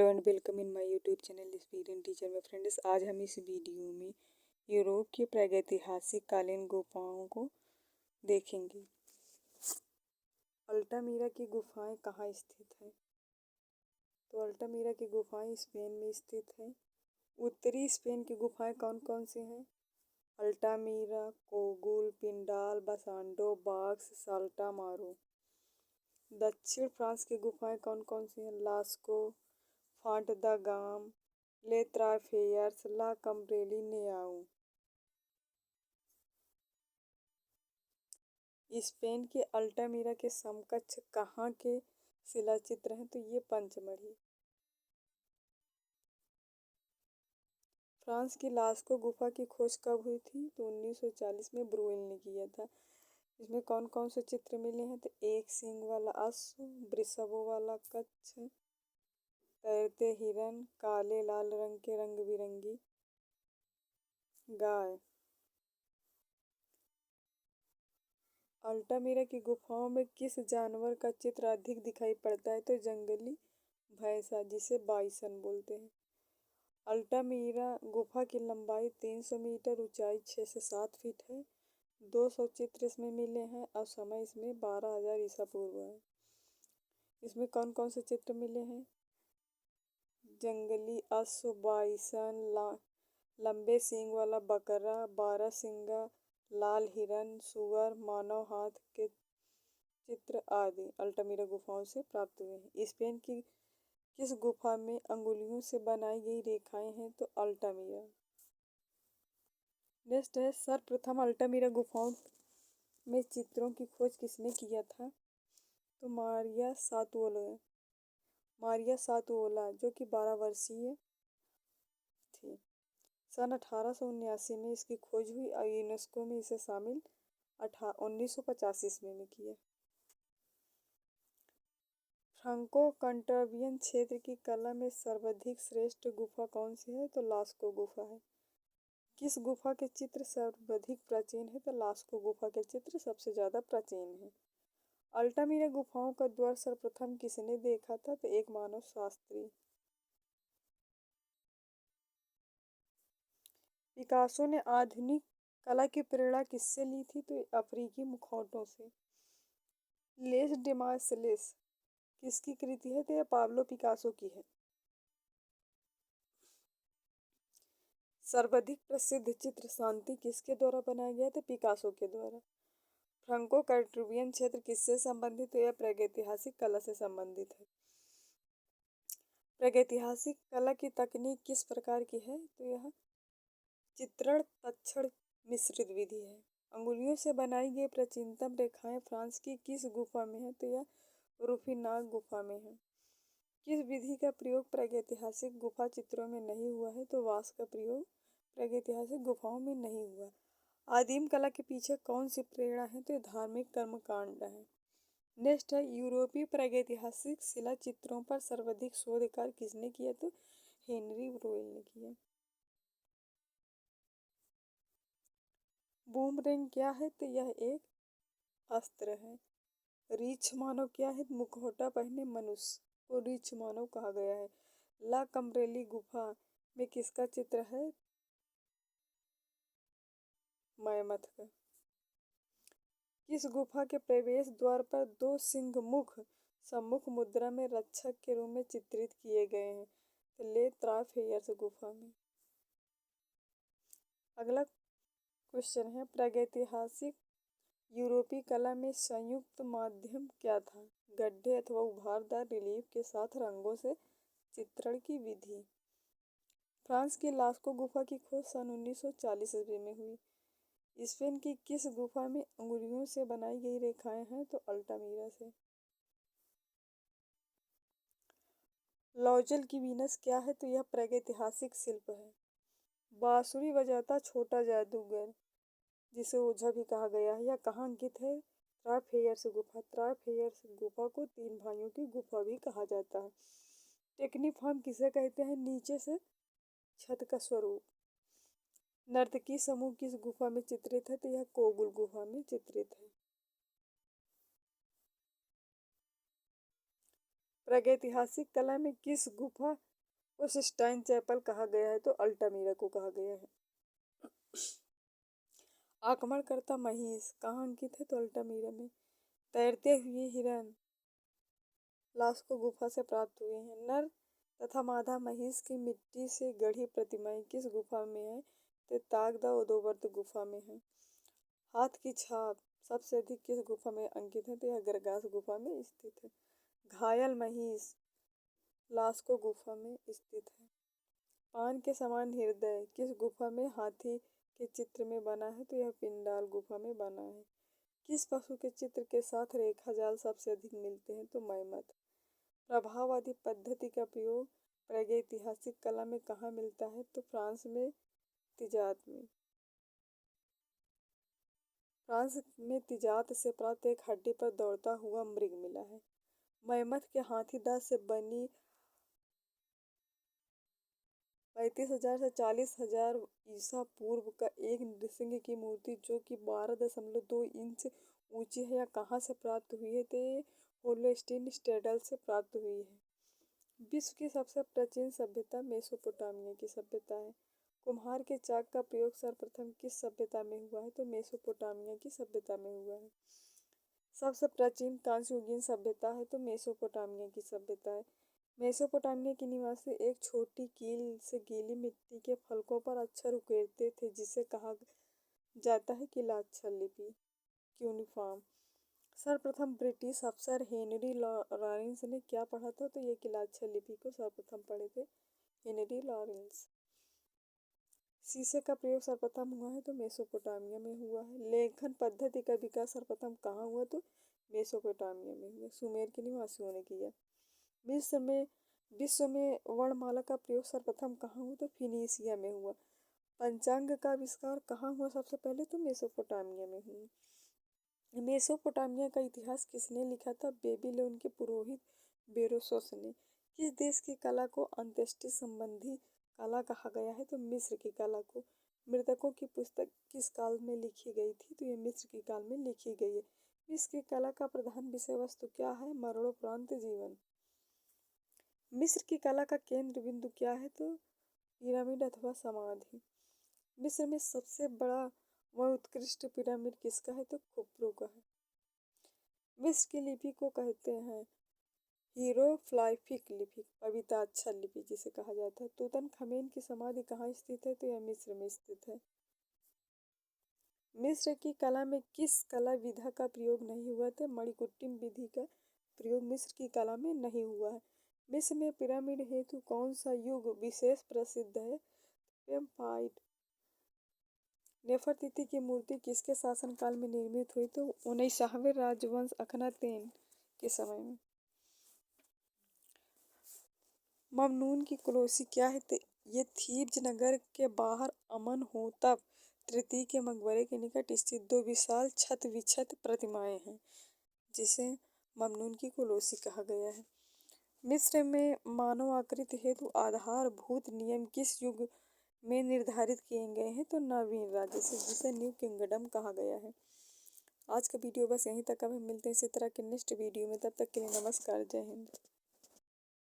Hello and welcome in my YouTube channel experience teacher में friends. आज हम इस वीडियो में यूरोप की प्रागैतिहासिक कालीन गुफाओं को देखेंगे। अल्टामीरा की गुफाएं कहाँ स्थित हैं? तो अल्टामीरा की गुफाएं स्पेन में स्थित हैं। उत्तरी स्पेन की गुफाएं कौन कौन सी हैं? अल्टामीरा, कोगुल, पिंडाल, बसांडो, बाक्स, साल्टा मारो। दक्षिण फ्रांस की गुफाएं कौन कौन सी हैं? लास्को, फांट द गाम, ले त्राफेयर्स, ला कम्ब्रेली, नेआऊ। स्पेन के अल्टामीरा के समकक्ष कहाँ के शिलाचित्र हैं? तो ये पंचमढ़ी। फ्रांस की लास्को गुफा की खोज कब हुई थी? तो 1940 में ब्रुएल ने किया था। इसमें कौन कौन से चित्र मिले हैं? तो एक सींग वाला अश्व, वृषभों वाला कच्छ, तैरते हिरन, काले लाल रंग के रंग बिरंगी गाय। अल्टामीरा की गुफाओं में किस जानवर का चित्र अधिक दिखाई पड़ता है? तो जंगली भैंसा, जिसे बाइसन बोलते हैं। अल्टामीरा गुफा की लंबाई 300 मीटर, ऊंचाई 6 से 7 फीट है। 200 चित्र इसमें मिले हैं और समय इसमें 12,000 ईसा पूर्व है। इसमें कौन कौन से चित्र मिले हैं? जंगली अश्व, बाइसन, लंबे सींग वाला बकरा, 12 सिंगा, लाल हिरन, सुअर, मानव हाथ के चित्र आदि अल्टामीरा गुफाओं से प्राप्त हुए हैं। स्पेन की किस गुफा में अंगुलियों से बनाई गई रेखाएं हैं? तो अल्टामीरा। नेक्स्ट है, सर्वप्रथम अल्टामीरा गुफाओं में चित्रों की खोज किसने किया था? तो मारिया सातुओला, जो कि 12 वर्षीय थी। सन 1879 में इसकी खोज हुई और यूनेस्को में इसे शामिल 1985 ईस्वी में किया। फ्रांको कंटरबियन क्षेत्र की कला में सर्वाधिक श्रेष्ठ गुफा कौन सी है? तो लास्को गुफा है। किस गुफा के चित्र सर्वाधिक प्राचीन है? तो लास्को गुफा के चित्र सबसे ज्यादा प्राचीन है। अल्टामीरा गुफाओं का द्वार सर्वप्रथम किसने देखा था? तो एक मानव शास्त्री। पिकासो ने आधुनिक कला की प्रेरणा किससे ली थी? तो अफ्रीकी मुखौटों से। लेस डेमार्सेलेस किसकी कृति है? तो यह पाब्लो पिकासो की है। सर्वाधिक प्रसिद्ध चित्र शांति किसके द्वारा बनाया गया? तो पिकासो के द्वारा। फ्रांको कैट्रिबियन क्षेत्र किससे संबंधित है? यह प्रागैतिहासिक कला से संबंधित है। प्रागैतिहासिक कला की तकनीक किस प्रकार की है? तो यह चित्रण तक्षण मिश्रित विधि है। अंगुलियों से बनाई गई प्राचीनतम रेखाएं फ्रांस की किस गुफा में है? तो यह रूफिनाक गुफा में है। किस विधि का प्रयोग प्रागैतिहासिक गुफा चित्रों में नहीं हुआ है? तो वाष्प का प्रयोग प्रागैतिहासिक गुफाओं में नहीं हुआ। आदिम कला के पीछे कौन सी प्रेरणा है? तो धार्मिक कर्मकांड है। नेक्स्ट है, यूरोपीय प्रागैतिहासिक शिला चित्रों पर सर्वाधिक शोध कार्य किसने किया? तो हेनरी ब्रुएल ने किया। बूमरैंग क्या है? तो यह एक अस्त्र है। रीछ मानव क्या है? मुखौटा पहने मनुष्य को रीछ मानव कहा गया है। ला कम्ब्रेली गुफा में किसका चित्र है? मैमथ का। किस गुफा के प्रवेश द्वार पर दो सिंह मुख सम्मुख मुद्रा में रक्षक के रूप में चित्रित किए गए हैं? तो ले त्राफेयर्स गुफा में। अगला क्वेश्चन है, प्रागैतिहासिक यूरोपीय कला में संयुक्त माध्यम क्या था? गड्ढे अथवा उभारदार रिलीफ के साथ रंगों से चित्रण की विधि। फ्रांस की लास्को गुफा की खोज सन 1940 ईस्वी में हुई। स्पेन की किस गुफा में अंगुलियों से बनाई गई रेखाएं हैं? तो अल्टामीरा से। लॉजल की वीनस क्या है? तो यह प्रागैतिहासिक शिल्प है। बांसुरी बजाता छोटा जादूगर, जिसे ओझा भी कहा गया है, यह कहाँ अंकित है? त्राफेयर्स गुफा। त्राफेयर्स गुफा को तीन भाइयों की गुफा भी कहा जाता है। टेक्निफॉर्म किसे कहते हैं? नीचे से छत का स्वरूप। नर्तकी समूह किस गुफा में चित्रित है? तो यह कोगुल गुफा में चित्रित है। प्रागैतिहासिक कला में किस गुफा को सिस्टाइन चैपल कहा गया है? तो अल्टामीरा को कहा गया है। आक्रमणकर्ता महिष कहाँ अंकित है? तो अल्टामीरा में। तैरते हुए हिरन लास्को गुफा से प्राप्त हुए हैं। नर तथा मादा महिष की मिट्टी से गढ़ी प्रतिमाएं किस गुफा में है? तो तागदा ओदोवर्द गुफा में है। हाथ की छाप सबसे अधिक किस गुफा में अंकित है? तो यह गरगास गुफा में स्थित है। घायल महिष लास्को गुफा में स्थित है। पान के समान हृदय किस गुफा में हाथी के चित्र में बना है? तो यह पिंडाल गुफा में बना है। किस पशु के चित्र के साथ रेखा जाल सबसे अधिक मिलते हैं? तो मैमथ। प्रभाववादी पद्धति का प्रयोग प्रागैतिहासिक कला में कहाँ मिलता है? तो फ्रांस में तिजात में। फ्रांस में तिजात से प्राप्त एक हड्डी पर दौड़ता हुआ मृग मिला है। मैमथ के हाथी दांत से बनी 35,000 से 40,000 ईसा पूर्व का एक नृसिंह की मूर्ति जो कि 12.2 इंच ऊंची है या कहाँ से प्राप्त हुई है? तो होलोस्टीन स्टेडल से प्राप्त हुई है। विश्व की सबसे प्राचीन सभ्यता मेसोपोटामिया की सभ्यता है। कुम्हार के चाक का प्रयोग सर्वप्रथम किस सभ्यता में हुआ है? तो मेसोपोटामिया की सभ्यता में हुआ है। सबसे प्राचीन कांस्य युगीन सभ्यता है तो मेसोपोटामिया की सभ्यता है। मेसोपोटामिया के निवासी एक छोटी कील से गीली मिट्टी के फलकों पर अक्षर उकेरते थे जिसे कहा जाता है किलाक्षर लिपि क्यूनिफॉर्म। सर्वप्रथम ब्रिटिश अफसर हेनरी लॉरेंस ने क्या पढ़ा था? तो ये किलाक्षर लिपि को सर्वप्रथम पढ़े थे हेनरी लॉरेंस। शीशे का प्रयोग सर्वप्रथम हुआ है तो मेसोपोटामिया में हुआ है। लेखन पद्धति का विकास सर्वप्रथम कहाँ हुआ? तो मेसोपोटामिया में हुआ। सुमेर के निवासियों ने किया। विश्व में वर्णमाला का प्रयोग सर्वप्रथम कहाँ हुआ? तो फिनीसिया में हुआ। पंचांग का आविष्कार कहाँ हुआ सबसे पहले? तो मेसोपोटामिया में हुआ। मेसोपोटामिया का इतिहास किसने लिखा था? बेबीलोन के पुरोहित बेरोसोस ने। किस देश की कला को अंत्येष्टि संबंधी कला कहा गया है? तो मिस्र की कला को। मृतकों की पुस्तक किस काल में लिखी गई थी? तो ये मिस्र की काल में लिखी गई है। मिस्र की कला का प्रधान विषय वस्तु क्या है? मरणोपरांत जीवन। मिस्र की कला का केंद्र बिंदु क्या है? तो पिरामिड अथवा समाधि। मिस्र में सबसे बड़ा व उत्कृष्ट पिरामिड किसका है? तो खुफू का है। मिस्र की लिपि को कहते हैं हीरोग्लिफिक लिपि, कविताक्षर लिपि जिसे कहा जाता है। तूतनखामेन की समाधि कहाँ स्थित है? तो यह मिस्र में स्थित है। मिस्र की कला में किस कला विधा का प्रयोग नहीं हुआ था? मणिकुट्टिम विधि का प्रयोग मिस्र की कला में नहीं हुआ है। मिस्र में पिरामिड हेतु कौन सा युग विशेष प्रसिद्ध है? पेम्पाइड। नेफरतिति की मूर्ति किसके शासनकाल में निर्मित हुई? तो 19वें राजवंश अखनातेन के समय में। ममनून की कलौसी क्या है? तो ये थीब्स नगर के बाहर अमनहोतप तृतीय के मकबरे के निकट स्थित दो विशाल छत विछत प्रतिमाएं हैं जिसे ममनून की कलौसी कहा गया है। मिस्र में मानव आकृति हेतु आधारभूत नियम किस युग में निर्धारित किए गए हैं? तो नवीन राज्य से जिसे न्यू किंगडम कहा गया है। आज का वीडियो बस यहीं तक। अब हम मिलते हैं इसी तरह के नेक्स्ट वीडियो में। तब तक के लिए नमस्कार, जय हिंद।